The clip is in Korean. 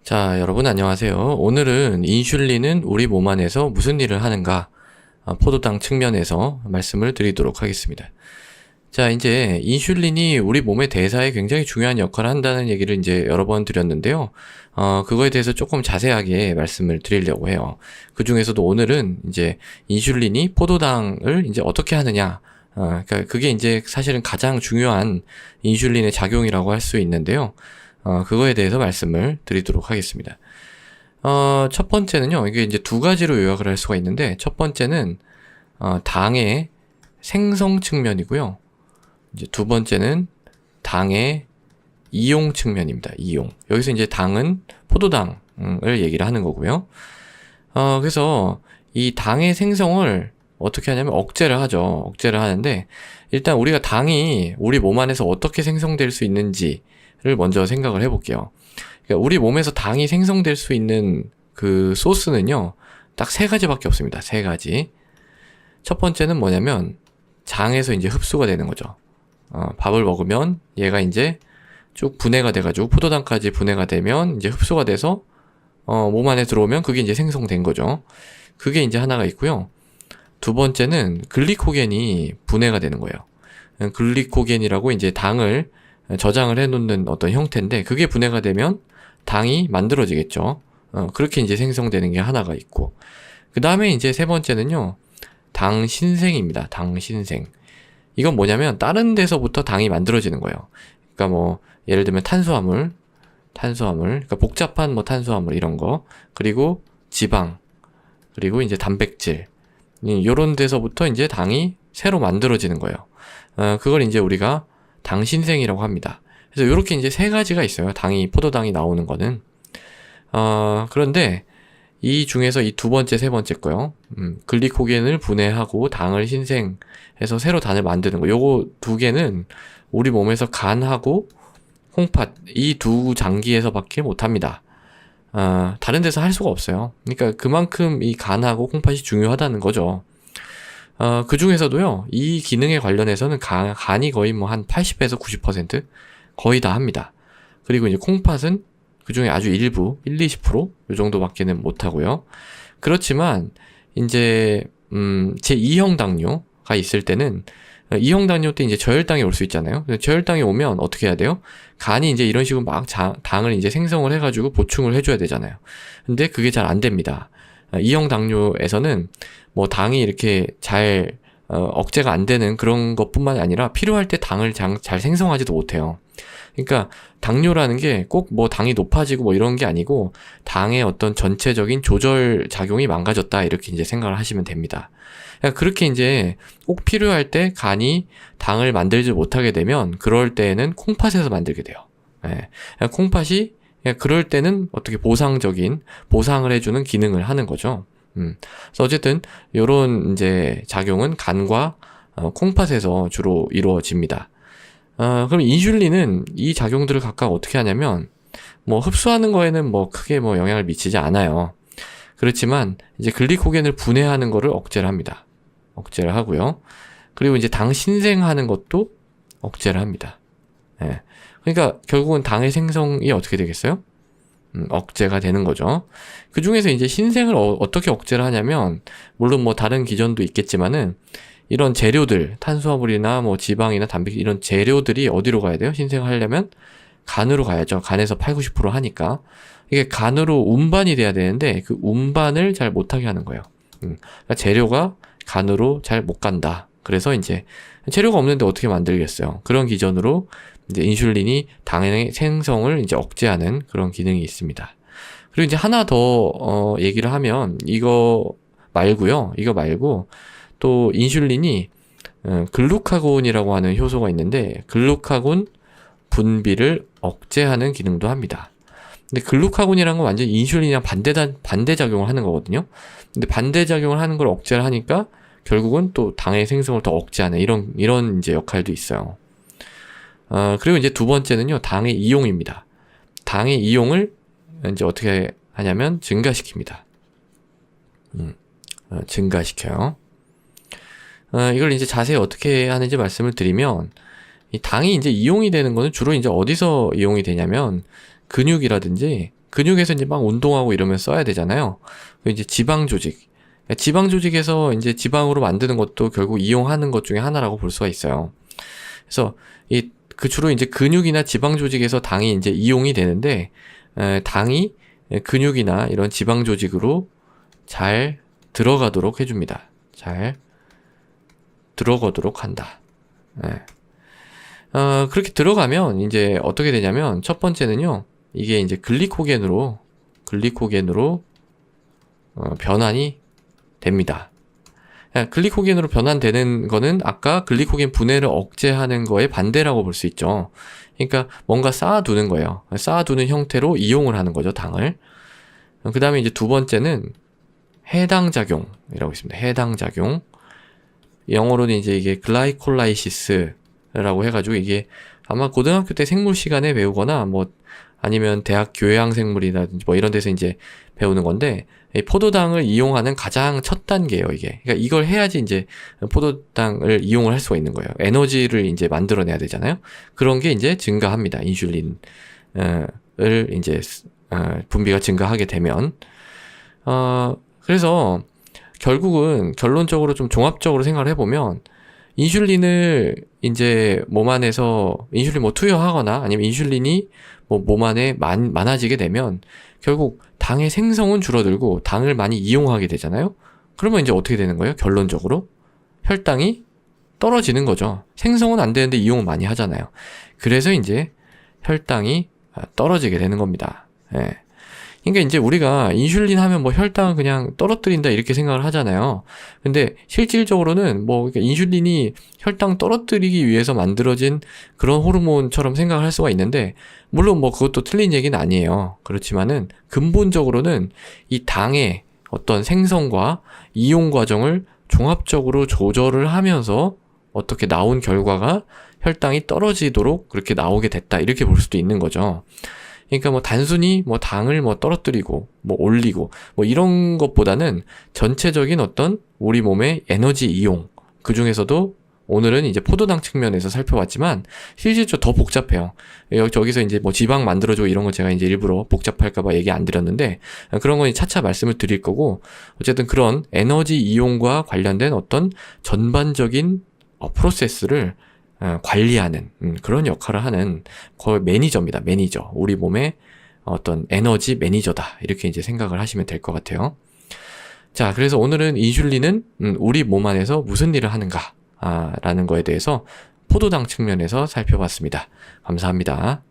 자, 여러분 안녕하세요. 오늘은 인슐린은 우리 몸 안에서 무슨 일을 하는가, 포도당 측면에서 말씀을 드리도록 하겠습니다. 자, 이제 인슐린이 우리 몸의 대사에 굉장히 중요한 역할을 한다는 얘기를 이제 여러 번 드렸는데요. 그거에 대해서 조금 자세하게 말씀을 드리려고 해요. 그 중에서도 오늘은 이제 인슐린이 포도당을 이제 어떻게 하느냐, 그러니까 그게 이제 사실은 가장 중요한 인슐린의 작용이라고 할 수 있는데요. 그거에 대해서 말씀을 드리도록 하겠습니다. 첫 번째는요, 이게 이제 두 가지로 요약을 할 수가 있는데, 첫 번째는, 당의 생성 측면이고요. 이제 두 번째는 당의 이용 측면입니다. 이용. 여기서 이제 당은 포도당을 얘기를 하는 거고요. 그래서 이 당의 생성을 어떻게 하냐면 억제를 하죠. 억제를 하는데, 일단 우리가 당이 우리 몸 안에서 어떻게 생성될 수 있는지, 를 먼저 생각을 해볼게요. 그러니까 우리 몸에서 당이 생성될 수 있는 그 소스는요, 딱 세 가지밖에 없습니다. 세 가지. 첫 번째는 뭐냐면, 장에서 이제 흡수가 되는 거죠. 밥을 먹으면 얘가 이제 쭉 분해가 돼가지고 포도당까지 분해가 되면 이제 흡수가 돼서 몸 안에 들어오면 그게 이제 생성된 거죠. 그게 이제 하나가 있고요. 두 번째는 글리코겐이 분해가 되는 거예요. 글리코겐이라고 이제 당을 저장을 해놓는 어떤 형태인데, 그게 분해가 되면 당이 만들어지겠죠. 그렇게 이제 생성되는 게 하나가 있고, 그 다음에 이제 세 번째는요, 당 신생입니다. 당 신생. 이건 뭐냐면 다른 데서부터 당이 만들어지는 거예요. 그러니까 뭐 예를 들면 탄수화물, 그러니까 복잡한 뭐 탄수화물 이런 거, 그리고 지방, 그리고 이제 단백질, 이런 데서부터 이제 당이 새로 만들어지는 거예요. 그걸 이제 우리가 당신생이라고 합니다. 그래서 이렇게 이제 세 가지가 있어요. 포도당이 나오는 거는. 그런데 이 중에서 이 두 번째, 세 번째 거요. 글리코겐을 분해하고 당을 신생해서 새로 당을 만드는 거. 요거 두 개는 우리 몸에서 간하고 콩팥, 이 두 장기에서밖에 못 합니다. 다른 데서 할 수가 없어요. 그러니까 그만큼 이 간하고 콩팥이 중요하다는 거죠. 그 중에서도요, 이 기능에 관련해서는 간이 거의 뭐 한 80에서 90% 거의 다 합니다. 그리고 이제 콩팥은 그 중에 아주 일부, 20%? 이 정도밖에는 못하고요. 그렇지만, 이제, 제2형 당뇨가 있을 때는, 2형 당뇨 때 이제 저혈당이 올 수 있잖아요. 저혈당이 오면 어떻게 해야 돼요? 간이 이제 이런 식으로 막 당을 이제 생성을 해가지고 보충을 해줘야 되잖아요. 근데 그게 잘 안 됩니다. 2형 당뇨에서는 뭐 당이 이렇게 잘 억제가 안 되는 그런 것뿐만이 아니라 필요할 때 당을 잘 생성하지도 못해요. 그러니까 당뇨라는 게 꼭 뭐 당이 높아지고 뭐 이런 게 아니고 당의 어떤 전체적인 조절 작용이 망가졌다, 이렇게 이제 생각을 하시면 됩니다. 그러니까 그렇게 이제 꼭 필요할 때 간이 당을 만들지 못하게 되면 그럴 때에는 콩팥에서 만들게 돼요. 예. 그러니까 콩팥이 그럴 때는 어떻게 보상을 해주는 기능을 하는 거죠. 그래서 어쨌든 요런 이제 작용은 간과 콩팥에서 주로 이루어집니다. 그럼 인슐린은 이 작용들을 각각 어떻게 하냐면, 뭐 흡수하는 거에는 뭐 크게 뭐 영향을 미치지 않아요. 그렇지만 이제 글리코겐을 분해하는 거를 억제를 합니다. 억제를 하고요. 그리고 이제 당 신생하는 것도 억제를 합니다. 예. 그러니까 결국은 당의 생성이 어떻게 되겠어요? 억제가 되는 거죠. 그 중에서 이제 신생을 어떻게 억제를 하냐면, 물론 뭐 다른 기전도 있겠지만은, 이런 재료들, 탄수화물이나 뭐 지방이나 단백질, 이런 재료들이 어디로 가야 돼요? 신생을 하려면 간으로 가야죠. 간에서 80, 90% 하니까. 이게 간으로 운반이 돼야 되는데, 그 운반을 잘 못하게 하는 거예요. 그러니까 재료가 간으로 잘 못 간다. 그래서 이제 재료가 없는데 어떻게 만들겠어요? 그런 기전으로 이제 인슐린이 당의 생성을 이제 억제하는 그런 기능이 있습니다. 그리고 이제 하나 더 얘기를 하면, 이거 말고 또 인슐린이 글루카곤이라고 하는 효소가 있는데, 글루카곤 분비를 억제하는 기능도 합니다. 근데 글루카곤이라는 건 완전 인슐린이랑 반대작용을 하는 거거든요. 근데 반대작용을 하는 걸 억제를 하니까 결국은 또 당의 생성을 더 억제하는 이런 이제 역할도 있어요. 그리고 이제 두 번째는요, 당의 이용입니다. 당의 이용을 이제 어떻게 하냐면 증가시킵니다. 증가시켜요. 이걸 이제 자세히 어떻게 하는지 말씀을 드리면, 이 당이 이제 이용이 되는 거는 주로 이제 어디서 이용이 되냐면, 근육이라든지 근육에서 이제 막 운동하고 이러면 써야 되잖아요. 이제 지방 조직. 지방 조직에서 이제 지방으로 만드는 것도 결국 이용하는 것 중에 하나라고 볼 수가 있어요. 그래서 그 주로 이제 근육이나 지방 조직에서 당이 이제 이용이 되는데, 당이 근육이나 이런 지방 조직으로 잘 들어가도록 해줍니다. 잘 들어가도록 한다. 그렇게 들어가면 이제 어떻게 되냐면 첫 번째는요, 이게 이제 글리코겐으로 변환이 됩니다. 글리코겐으로 변환되는 거는 아까 글리코겐 분해를 억제하는 거에 반대라고 볼 수 있죠. 그러니까 뭔가 쌓아두는 거예요. 쌓아두는 형태로 이용을 하는 거죠, 당을. 그 다음에 이제 두 번째는 해당작용이라고 있습니다. 해당작용. 영어로는 이제 이게 글라이콜라이시스라고 해가지고 이게 아마 고등학교 때 생물 시간에 배우거나 뭐 아니면 대학 교양생물이라든지 뭐 이런 데서 이제 배우는 건데, 이 포도당을 이용하는 가장 첫 단계예요, 이게. 그러니까 이걸 해야지 이제 포도당을 이용을 할 수가 있는 거예요. 에너지를 이제 만들어내야 되잖아요. 그런 게 이제 증가합니다. 인슐린을 이제 분비가 증가하게 되면. 그래서 결국은 결론적으로 좀 종합적으로 생각을 해보면, 인슐린을 이제 몸 안에서 인슐린 뭐 투여하거나 아니면 인슐린이 뭐 몸 안에 많아지게 되면 결국 당의 생성은 줄어들고 당을 많이 이용하게 되잖아요. 그러면 이제 어떻게 되는 거예요? 결론적으로 혈당이 떨어지는 거죠. 생성은 안 되는데 이용을 많이 하잖아요. 그래서 이제 혈당이 떨어지게 되는 겁니다. 예. 그러니까 이제 우리가 인슐린 하면 뭐 혈당을 그냥 떨어뜨린다 이렇게 생각을 하잖아요. 근데 실질적으로는 뭐 그러니까 인슐린이 혈당 떨어뜨리기 위해서 만들어진 그런 호르몬처럼 생각을 할 수가 있는데, 물론 뭐 그것도 틀린 얘기는 아니에요. 그렇지만은 근본적으로는 이 당의 어떤 생성과 이용 과정을 종합적으로 조절을 하면서 어떻게 나온 결과가 혈당이 떨어지도록 그렇게 나오게 됐다, 이렇게 볼 수도 있는 거죠. 그러니까 뭐 단순히 뭐 당을 뭐 떨어뜨리고 뭐 올리고 뭐 이런 것보다는 전체적인 어떤 우리 몸의 에너지 이용, 그 중에서도 오늘은 이제 포도당 측면에서 살펴봤지만 실질적으로 더 복잡해요. 저기서 이제 뭐 지방 만들어줘 이런 거 제가 이제 일부러 복잡할까봐 얘기 안 드렸는데, 그런 건 차차 말씀을 드릴 거고, 어쨌든 그런 에너지 이용과 관련된 어떤 전반적인 프로세스를 관리하는 그런 역할을 하는 거의 매니저입니다. 매니저. 우리 몸의 어떤 에너지 매니저다, 이렇게 이제 생각을 하시면 될 것 같아요. 자, 그래서 오늘은 인슐린은 우리 몸 안에서 무슨 일을 하는가 라는 거에 대해서 포도당 측면에서 살펴봤습니다. 감사합니다.